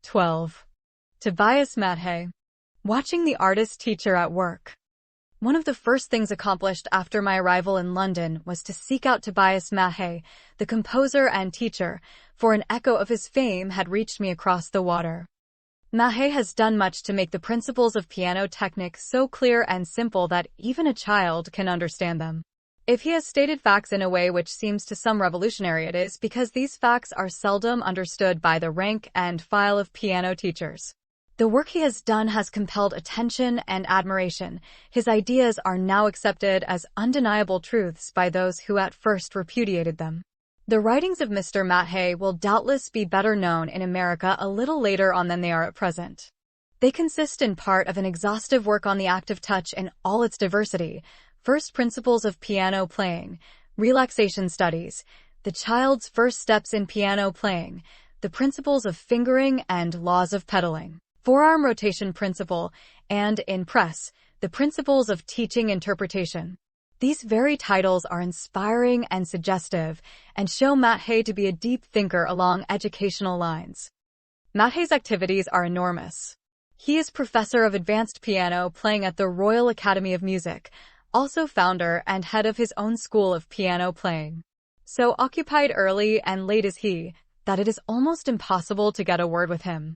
12. Tobias Matthay. Watching the artist teacher at work. One of the first things accomplished after my arrival in London was to seek out Tobias Matthay, the composer and teacher, for an echo of his fame had reached me across the water. Matthay has done much to make the principles of piano technique so clear and simple that even a child can understand them. If he has stated facts in a way which seems to some revolutionary, it is because these facts are seldom understood by the rank and file of piano teachers. The work he has done has compelled attention and admiration. His ideas are now accepted as undeniable truths by those who at first repudiated them. The writings of Mr. Matthay will doubtless be better known in America a little later on than they are at present. They consist in part of an exhaustive work on the active touch in all its diversity, first principles of piano playing, relaxation studies, the child's first steps in piano playing, the principles of fingering and laws of pedaling, forearm rotation principle, and, in press, the principles of teaching interpretation. These very titles are inspiring and suggestive and show Matthay to be a deep thinker along educational lines. Matthay's activities are enormous. He is professor of advanced piano playing at the Royal Academy of Music, also founder and head of his own school of piano playing. So occupied early and late is he, that it is almost impossible to get a word with him.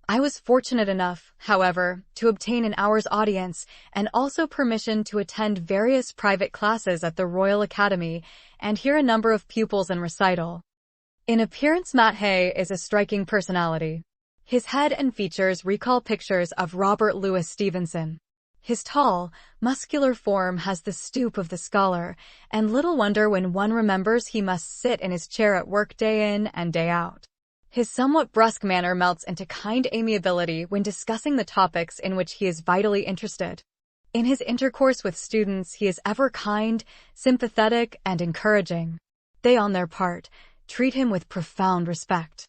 I was fortunate enough, however, to obtain an hour's audience and also permission to attend various private classes at the Royal Academy and hear a number of pupils in recital. In appearance, Matthay is a striking personality. His head and features recall pictures of Robert Louis Stevenson. His tall, muscular form has the stoop of the scholar, and little wonder when one remembers he must sit in his chair at work day in and day out. His somewhat brusque manner melts into kind amiability when discussing the topics in which he is vitally interested. In his intercourse with students, he is ever kind, sympathetic, and encouraging. They, on their part, treat him with profound respect.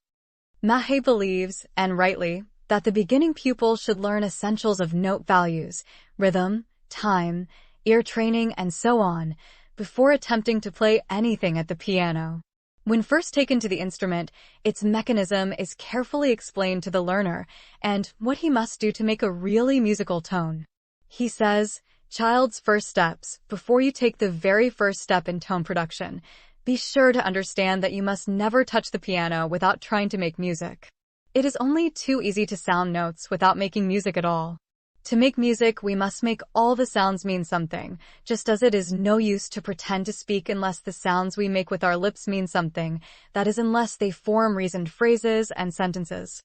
Matthay believes, and rightly, that the beginning pupil should learn essentials of note values, rhythm, time, ear training, and so on, before attempting to play anything at the piano. When first taken to the instrument, its mechanism is carefully explained to the learner, and what he must do to make a really musical tone. He says, child's first steps, before you take the very first step in tone production, be sure to understand that you must never touch the piano without trying to make music. It is only too easy to sound notes without making music at all. To make music, we must make all the sounds mean something, just as it is no use to pretend to speak unless the sounds we make with our lips mean something, that is, unless they form reasoned phrases and sentences.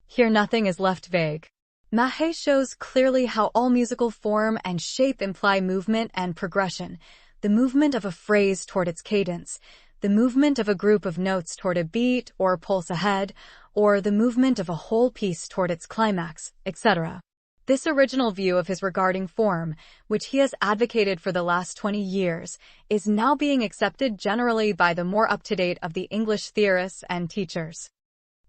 Here nothing is left vague. Matthay shows clearly how all musical form and shape imply movement and progression, the movement of a phrase toward its cadence, the movement of a group of notes toward a beat or pulse ahead, or the movement of a whole piece toward its climax, etc. This original view of his regarding form, which he has advocated for the last 20 years, is now being accepted generally by the more up-to-date of the English theorists and teachers.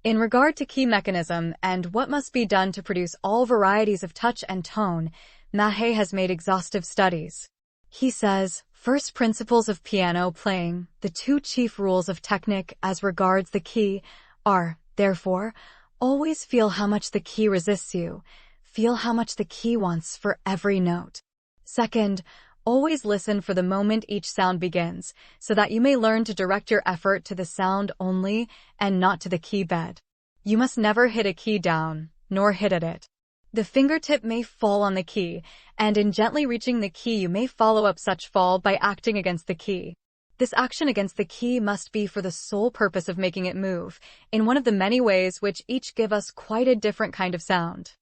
In regard to key mechanism and what must be done to produce all varieties of touch and tone, Matthay has made exhaustive studies. He says, first principles of piano playing, the two chief rules of technique as regards the key, are, therefore, always feel how much the key resists you. Feel how much the key wants for every note. Second, always listen for the moment each sound begins, so that you may learn to direct your effort to the sound only and not to the key bed. You must never hit a key down, nor hit at it. The fingertip may fall on the key, and in gently reaching the key you may follow up such fall by acting against the key. This action against the key must be for the sole purpose of making it move, in one of the many ways which each give us quite a different kind of sound.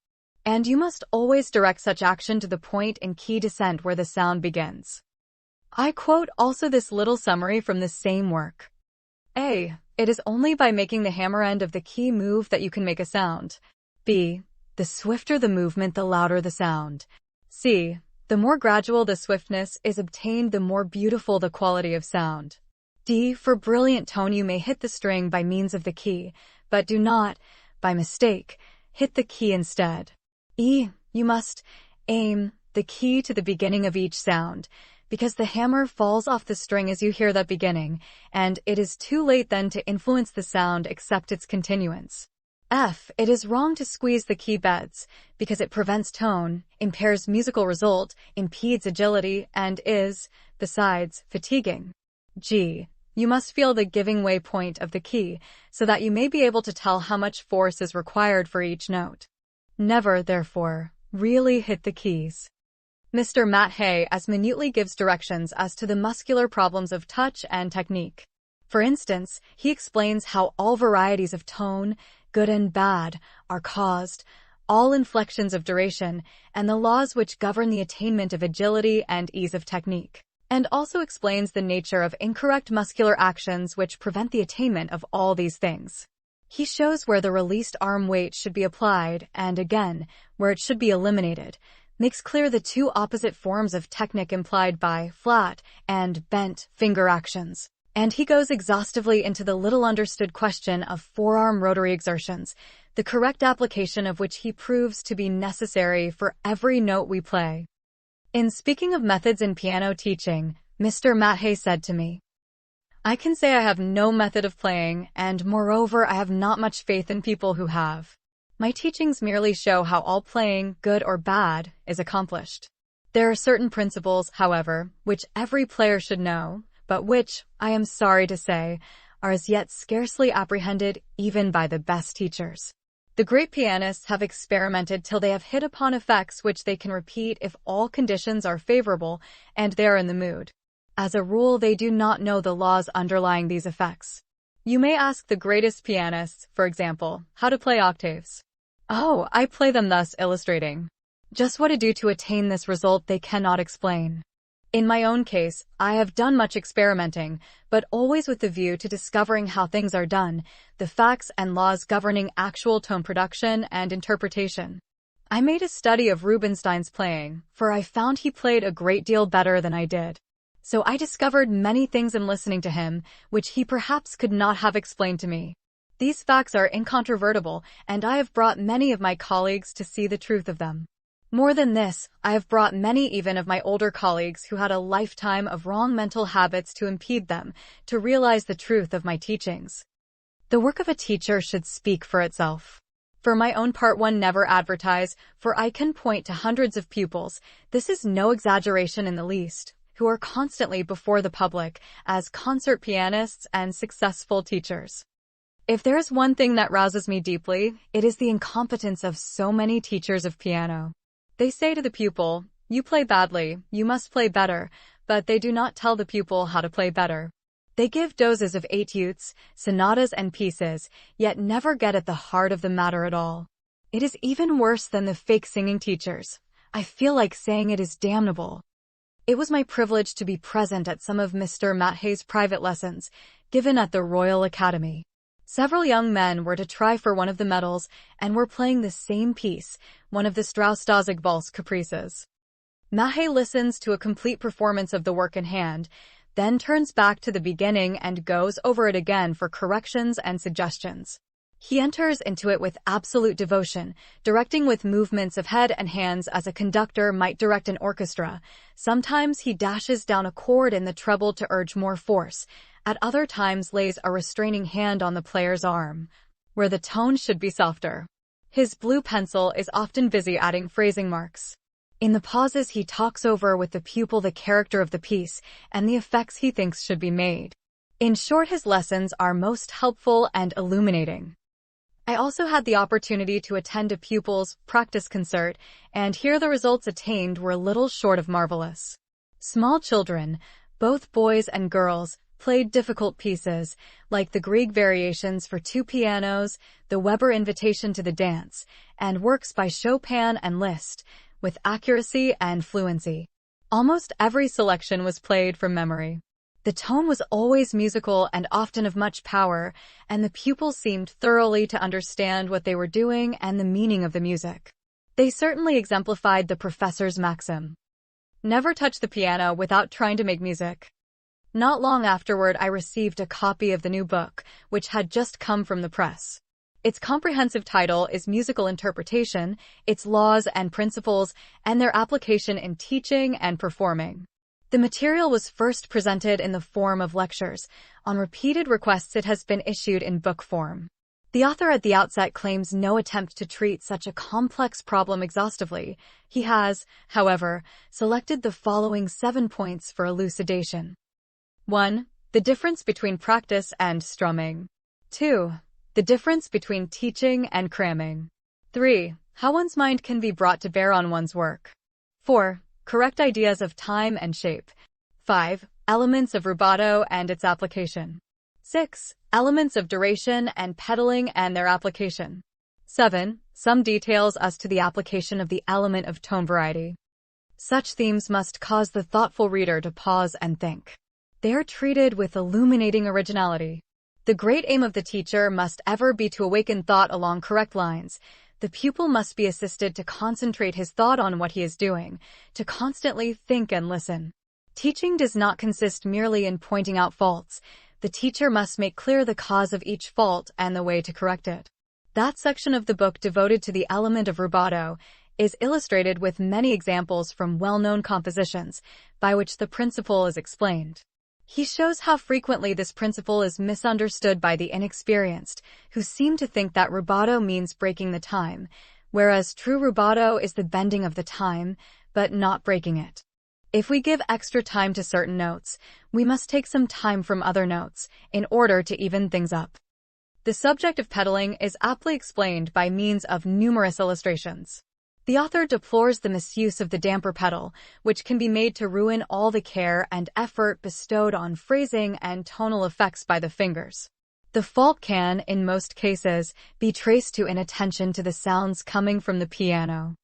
And you must always direct such action to the point in key descent where the sound begins. I quote also this little summary from the same work. A. It is only by making the hammer end of the key move that you can make a sound. B. The swifter the movement, the louder the sound. C. The more gradual the swiftness is obtained, the more beautiful the quality of sound. D. For brilliant tone you may hit the string by means of the key, but do not, by mistake, hit the key instead. E. You must aim the key to the beginning of each sound, because the hammer falls off the string as you hear that beginning, and it is too late then to influence the sound except its continuance. F. It is wrong to squeeze the key beds, because it prevents tone, impairs musical result, impedes agility, and is, besides, fatiguing. G. You must feel the giving way point of the key, so that you may be able to tell how much force is required for each note. Never, therefore, really hit the keys. Mr. Matt Hay as minutely gives directions as to the muscular problems of touch and technique. For instance, he explains how all varieties of tone, good and bad, are caused, all inflections of duration, and the laws which govern the attainment of agility and ease of technique, and also explains the nature of incorrect muscular actions which prevent the attainment of all these things. He shows where the released arm weight should be applied and, again, where it should be eliminated, makes clear the two opposite forms of technique implied by flat and bent finger actions. And he goes exhaustively into the little understood question of forearm rotary exertions, the correct application of which he proves to be necessary for every note we play. In speaking of methods in piano teaching, Mr. Matt Hay said to me, "I can say I have no method of playing, and moreover I have not much faith in people who have. My teachings merely show how all playing, good or bad, is accomplished. There are certain principles, however, which every player should know, but which, I am sorry to say, are as yet scarcely apprehended even by the best teachers. The great pianists have experimented till they have hit upon effects which they can repeat if all conditions are favorable and they are in the mood. As a rule, they do not know the laws underlying these effects. You may ask the greatest pianists, for example, how to play octaves. Oh, I play them thus, illustrating. Just what to do to attain this result they cannot explain. In my own case, I have done much experimenting, but always with the view to discovering how things are done, the facts and laws governing actual tone production and interpretation. I made a study of Rubinstein's playing, for I found he played a great deal better than I did. So I discovered many things in listening to him, which he perhaps could not have explained to me. These facts are incontrovertible, and I have brought many of my colleagues to see the truth of them. More than this, I have brought many even of my older colleagues who had a lifetime of wrong mental habits to impede them, to realize the truth of my teachings. The work of a teacher should speak for itself. For my own part, one never advertise, for I can point to hundreds of pupils, this is no exaggeration in the least, who are constantly before the public as concert pianists and successful teachers. If there is one thing that rouses me deeply, it is the incompetence of so many teachers of piano. They say to the pupil, "You play badly, you must play better," but they do not tell the pupil how to play better. They give doses of etudes, sonatas and pieces, yet never get at the heart of the matter at all. It is even worse than the fake singing teachers. I feel like saying it is damnable. It was my privilege to be present at some of Mr. Matt Hay's private lessons, given at the Royal Academy. Several young men were to try for one of the medals and were playing the same piece, one of the Strauss-Dozig Valse caprices. Matt Hay listens to a complete performance of the work in hand, then turns back to the beginning and goes over it again for corrections and suggestions. He enters into it with absolute devotion, directing with movements of head and hands as a conductor might direct an orchestra. Sometimes he dashes down a chord in the treble to urge more force. At other times lays a restraining hand on the player's arm, where the tone should be softer. His blue pencil is often busy adding phrasing marks. In the pauses he talks over with the pupil the character of the piece and the effects he thinks should be made. In short, his lessons are most helpful and illuminating. I also had the opportunity to attend a pupil's practice concert, and here the results attained were little short of marvelous. Small children, both boys and girls, played difficult pieces, like the Grieg variations for two pianos, the Weber Invitation to the Dance, and works by Chopin and Liszt, with accuracy and fluency. Almost every selection was played from memory. The tone was always musical and often of much power, and the pupils seemed thoroughly to understand what they were doing and the meaning of the music. They certainly exemplified the professor's maxim: never touch the piano without trying to make music. Not long afterward, I received a copy of the new book, which had just come from the press. Its comprehensive title is Musical Interpretation, Its Laws and Principles, and Their Application in Teaching and Performing. The material was first presented in the form of lectures. On repeated requests, it has been issued in book form. The author at the outset claims no attempt to treat such a complex problem exhaustively. He has, however, selected the following 7 points for elucidation. 1. The difference between practice and strumming. 2. The difference between teaching and cramming. 3. How one's mind can be brought to bear on one's work. 4. Correct ideas of time and shape. 5. Elements of rubato and its application. 6. Elements of duration and pedaling and their application. 7. Some details as to the application of the element of tone variety. Such themes must cause the thoughtful reader to pause and think. They are treated with illuminating originality. The great aim of the teacher must ever be to awaken thought along correct lines. The pupil must be assisted to concentrate his thought on what he is doing, to constantly think and listen. Teaching does not consist merely in pointing out faults. The teacher must make clear the cause of each fault and the way to correct it. That section of the book devoted to the element of rubato is illustrated with many examples from well-known compositions by which the principle is explained. He shows how frequently this principle is misunderstood by the inexperienced, who seem to think that rubato means breaking the time, whereas true rubato is the bending of the time, but not breaking it. If we give extra time to certain notes, we must take some time from other notes in order to even things up. The subject of pedaling is aptly explained by means of numerous illustrations. The author deplores the misuse of the damper pedal, which can be made to ruin all the care and effort bestowed on phrasing and tonal effects by the fingers. The fault can, in most cases, be traced to inattention to the sounds coming from the piano.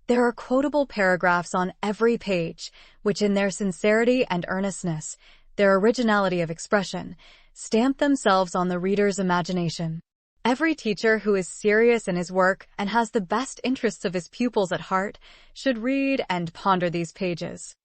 There are quotable paragraphs on every page, which in their sincerity and earnestness, their originality of expression, stamp themselves on the reader's imagination. Every teacher who is serious in his work and has the best interests of his pupils at heart should read and ponder these pages.